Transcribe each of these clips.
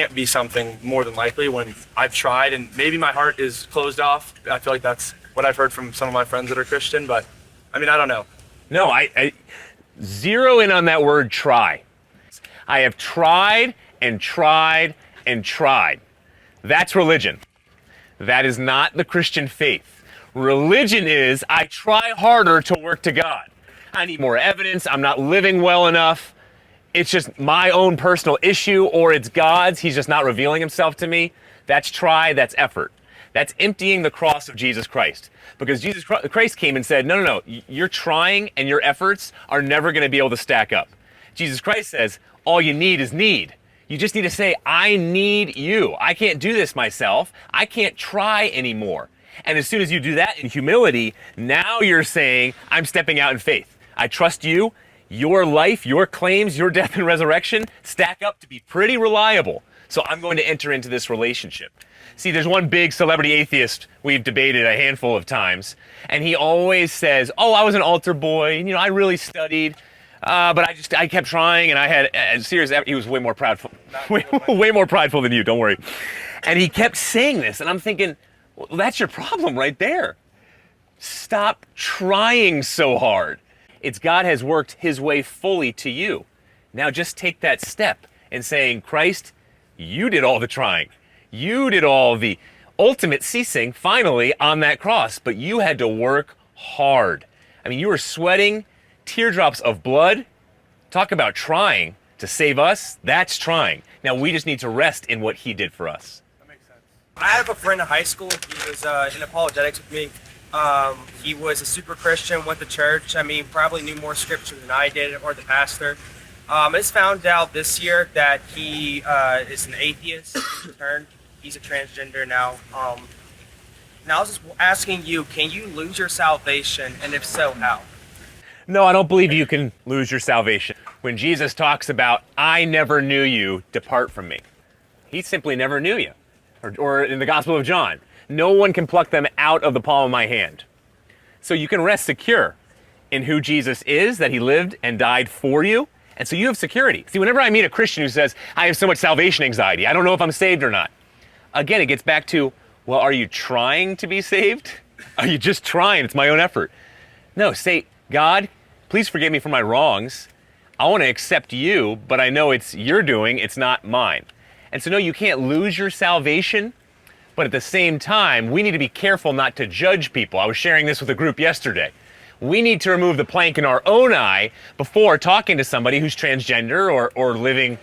can't be something more than likely when I've tried and maybe my heart is closed off. I feel like that's what I've heard from some of my friends that are Christian, but I mean, I don't know. No, I zero in on that word try. I have tried and tried and tried. That's religion. That is not the Christian faith. Religion is I try harder to work to God. I need more evidence. I'm not living well enough. It's just my own personal issue, or it's God's. He's just not revealing himself to me. That's try, that's effort. That's emptying the cross of Jesus Christ. Because Jesus Christ came and said, no, you're trying and your efforts are never going to be able to stack up. Jesus Christ says, all you need is need. You just need to say, I need you. I can't do this myself. I can't try anymore. And as soon as you do that in humility, now you're saying, I'm stepping out in faith. I trust you. Your life, your claims, your death and resurrection stack up to be pretty reliable. So I'm going to enter into this relationship. See, there's one big celebrity atheist we've debated a handful of times, and he always says, oh, I was an altar boy, and, I really studied, but I kept trying, and I had a serious, he was way more prideful, way more prideful than you, don't worry. And he kept saying this, and I'm thinking, well, that's your problem right there. Stop trying so hard. It's God has worked his way fully to you. Now just take that step and saying, Christ, you did all the trying. You did all the ultimate ceasing finally on that cross, but you had to work hard. I mean, you were sweating teardrops of blood. Talk about trying to save us. That's trying. Now we just need to rest in what he did for us. That makes sense. I have a friend in high school. He was in apologetics with me. He was a super Christian, went to church. I mean, probably knew more scripture than I did or the pastor. I just found out this year that he is an atheist in turn. He's a transgender now. Now I was just asking you, can you lose your salvation? And if so, how? No, I don't believe you can lose your salvation. When Jesus talks about, I never knew you, depart from me. He simply never knew you. Or in the Gospel of John, no one can pluck them out of the palm of my hand. So you can rest secure in who Jesus is, that he lived and died for you. And so you have security. See, whenever I meet a Christian who says, I have so much salvation anxiety, I don't know if I'm saved or not. Again, it gets back to, well, are you trying to be saved? Are you just trying? It's my own effort. No, say, God, please forgive me for my wrongs. I want to accept you, but I know it's your doing, it's not mine. And so no, you can't lose your salvation, but at the same time, we need to be careful not to judge people. I was sharing this with a group yesterday. We need to remove the plank in our own eye before talking to somebody who's transgender or living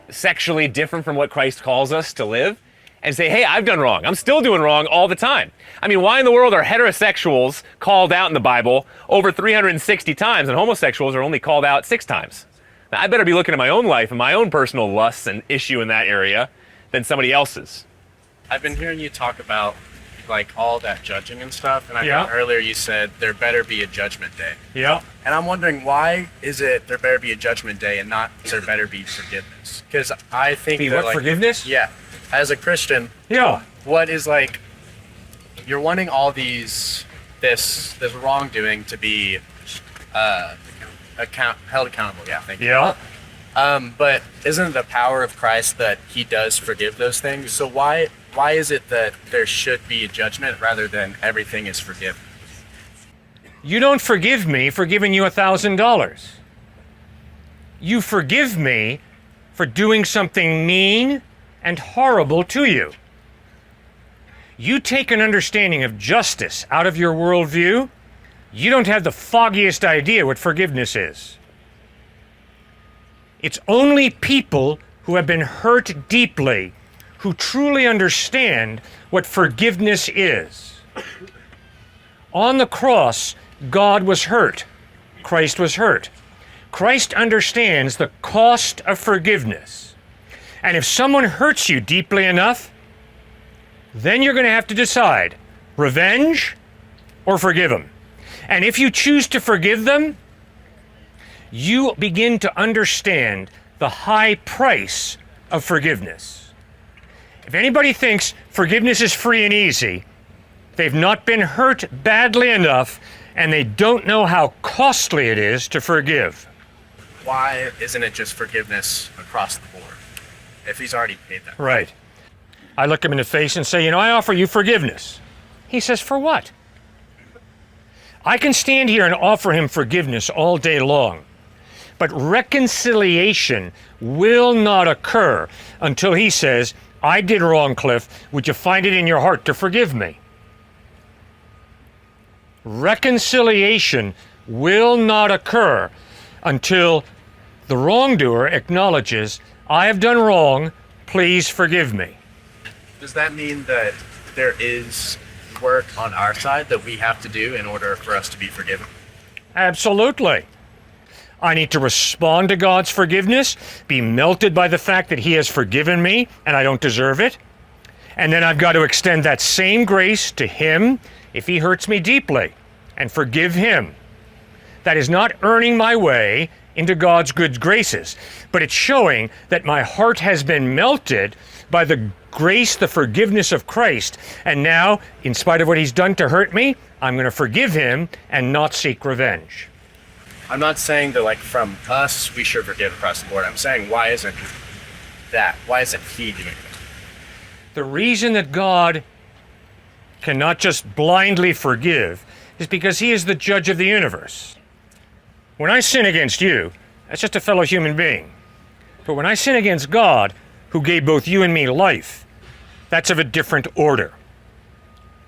sexually different from what Christ calls us to live, and say, hey, I've done wrong. I'm still doing wrong all the time. I mean, why in the world are heterosexuals called out in the Bible over 360 times and homosexuals are only called out 6 times? Now, I better be looking at my own life and my own personal lusts and issue in that area than somebody else's. I've been hearing you talk about like all that judging and stuff, and I think earlier you said there better be a judgment day. Yeah. And I'm wondering, why is it there better be a judgment day and not there better be forgiveness? Because I think forgiveness? Yeah. As a Christian, what is like, you're wanting all this wrongdoing to be held accountable. Yeah, thank you. Yeah. But isn't it the power of Christ that he does forgive those things? So why is it that there should be a judgment rather than everything is forgiven? You don't forgive me for giving you $1,000. You forgive me for doing something mean and horrible to you. You take an understanding of justice out of your worldview, you don't have the foggiest idea what forgiveness is. It's only people who have been hurt deeply who truly understand what forgiveness is. On the cross, God was hurt. Christ was hurt. Christ understands the cost of forgiveness. And if someone hurts you deeply enough, then you're going to have to decide, revenge or forgive them. And if you choose to forgive them, you begin to understand the high price of forgiveness. If anybody thinks forgiveness is free and easy, they've not been hurt badly enough and they don't know how costly it is to forgive. Why isn't it just forgiveness across the board? if he's already paid that. Right. I look him in the face and say, I offer you forgiveness. He says, for what? I can stand here and offer him forgiveness all day long, but reconciliation will not occur until he says, I did wrong, Cliffe. Would you find it in your heart to forgive me? Reconciliation will not occur until the wrongdoer acknowledges, I have done wrong, please forgive me. Does that mean that there is work on our side that we have to do in order for us to be forgiven? Absolutely. I need to respond to God's forgiveness, be melted by the fact that he has forgiven me and I don't deserve it. And then I've got to extend that same grace to him if he hurts me deeply and forgive him. That is not earning my way into God's good graces, but it's showing that my heart has been melted by the grace, the forgiveness of Christ. And now, in spite of what he's done to hurt me, I'm going to forgive him and not seek revenge. I'm not saying that, like, from us, we should forgive across the board. I'm saying, why isn't that? Why isn't he doing it? The reason that God cannot just blindly forgive is because he is the judge of the universe. When I sin against you, that's just a fellow human being. But when I sin against God, who gave both you and me life, that's of a different order.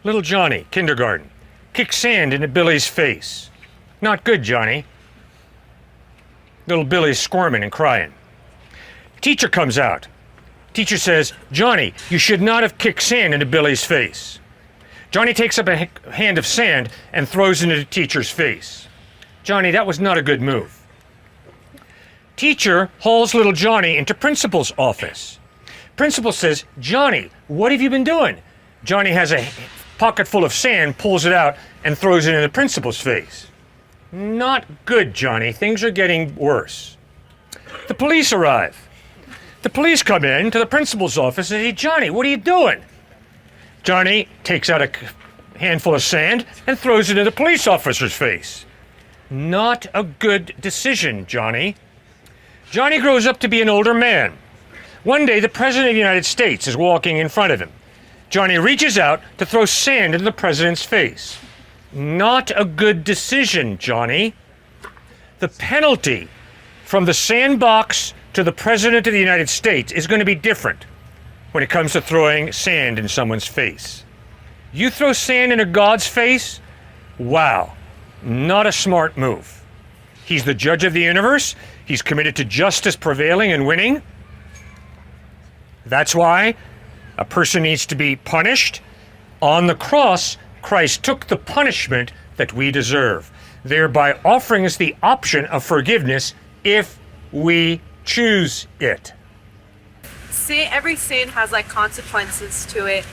Little Johnny, kindergarten, kicked sand into Billy's face. Not good, Johnny. Little Billy's squirming and crying. Teacher comes out. Teacher says, Johnny, you should not have kicked sand into Billy's face. Johnny takes up a hand of sand and throws it into the teacher's face. Johnny, that was not a good move. Teacher hauls little Johnny into principal's office. Principal says, Johnny, what have you been doing? Johnny has a pocket full of sand, pulls it out, and throws it in the principal's face. Not good, Johnny. Things are getting worse. The police arrive. The police come in to the principal's office and say, Johnny, what are you doing? Johnny takes out a handful of sand and throws it in the police officer's face. Not a good decision, Johnny. Johnny grows up to be an older man. One day, the President of the United States is walking in front of him. Johnny reaches out to throw sand into the President's face. Not a good decision, Johnny. The penalty from the sandbox to the President of the United States is going to be different when it comes to throwing sand in someone's face. You throw sand into God's face? Wow, not a smart move. He's the judge of the universe. He's committed to justice prevailing and winning. That's why a person needs to be punished. On the cross, Christ took the punishment that we deserve, thereby offering us the option of forgiveness if we choose it. Every sin has like consequences to it.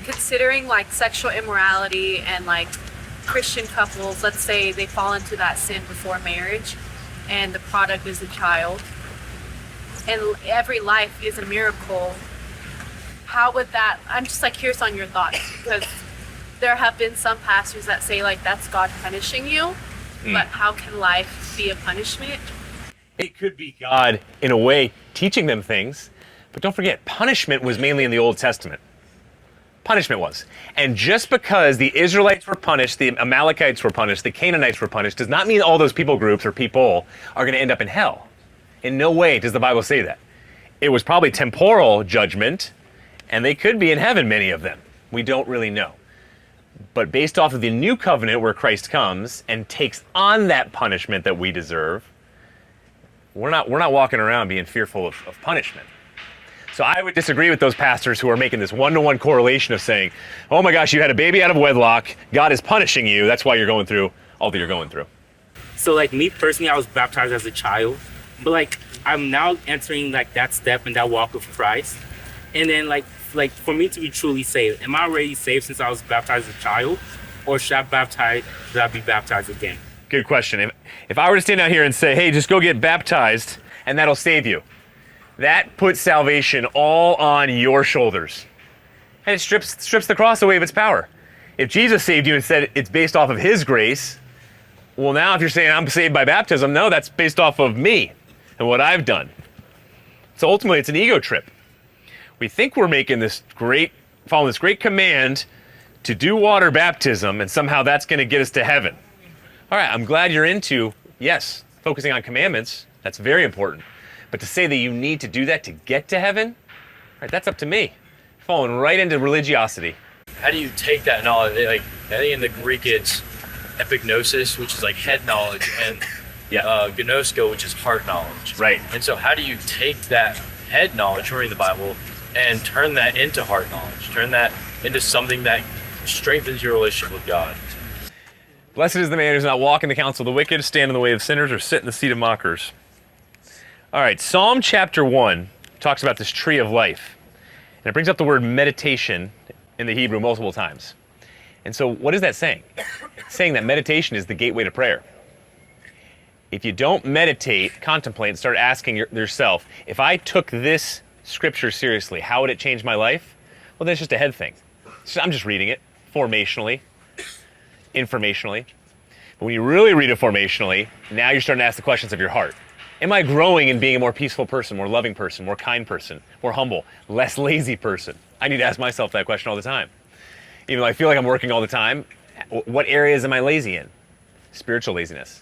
Considering like sexual immorality and like Christian couples, let's say they fall into that sin before marriage and the product is a child, and every life is a miracle. How would that, I'm just like curious on your thoughts, because there have been some pastors that say like that's God punishing you, but how can life be a punishment? It could be God, in a way, teaching them things, but don't forget, punishment was mainly in the Old Testament. Punishment was. And just because the Israelites were punished, the Amalekites were punished, the Canaanites were punished, does not mean all those people groups or people are going to end up in hell. In no way does the Bible say that. It was probably temporal judgment, and they could be in heaven, many of them. We don't really know. But based off of the new covenant where Christ comes and takes on that punishment that we deserve, we're not walking around being fearful of punishment. So I would disagree with those pastors who are making this one-to-one correlation of saying, oh my gosh, you had a baby out of wedlock, God is punishing you, that's why you're going through all that you're going through. So like me personally, I was baptized as a child, but like I'm now entering like that step and that walk with Christ. And then like for me to be truly saved, am I already saved since I was baptized as a child, or should I be baptized again? Good question. If I were to stand out here and say, hey, just go get baptized and that'll save you, that puts salvation all on your shoulders. And it strips the cross away of its power. If Jesus saved you and said it's based off of his grace, well now if you're saying I'm saved by baptism, no, that's based off of me and what I've done. So ultimately, it's an ego trip. We think we're making following this great command to do water baptism, and somehow that's going to get us to heaven. All right, I'm glad you're into, yes, focusing on commandments. That's very important. But to say that you need to do that to get to heaven, all right, that's up to me. Falling right into religiosity. How do you take that knowledge? Like, I think in the Greek it's epignosis, which is like head knowledge, and gnosko, which is heart knowledge. Right. And so how do you take that head knowledge from reading the Bible and turn that into heart knowledge? Turn that into something that strengthens your relationship with God? Blessed is the man who does not walk in the counsel of the wicked, stand in the way of sinners, or sit in the seat of mockers. All right, Psalm chapter 1 talks about this tree of life. And it brings up the word meditation in the Hebrew multiple times. And so what is that saying? It's saying that meditation is the gateway to prayer. If you don't meditate, contemplate, and start asking yourself, if I took this scripture seriously, how would it change my life? Well, that's just a head thing. So I'm just reading it formationally, informationally. But when you really read it formationally, now you're starting to ask the questions of your heart. Am I growing in being a more peaceful person, more loving person, more kind person, more humble, less lazy person? I need to ask myself that question all the time. Even though I feel like I'm working all the time, what areas am I lazy in? Spiritual laziness.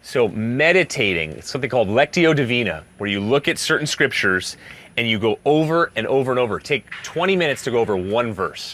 So meditating, it's something called Lectio Divina, where you look at certain scriptures and you go over and over and over. Take 20 minutes to go over one verse.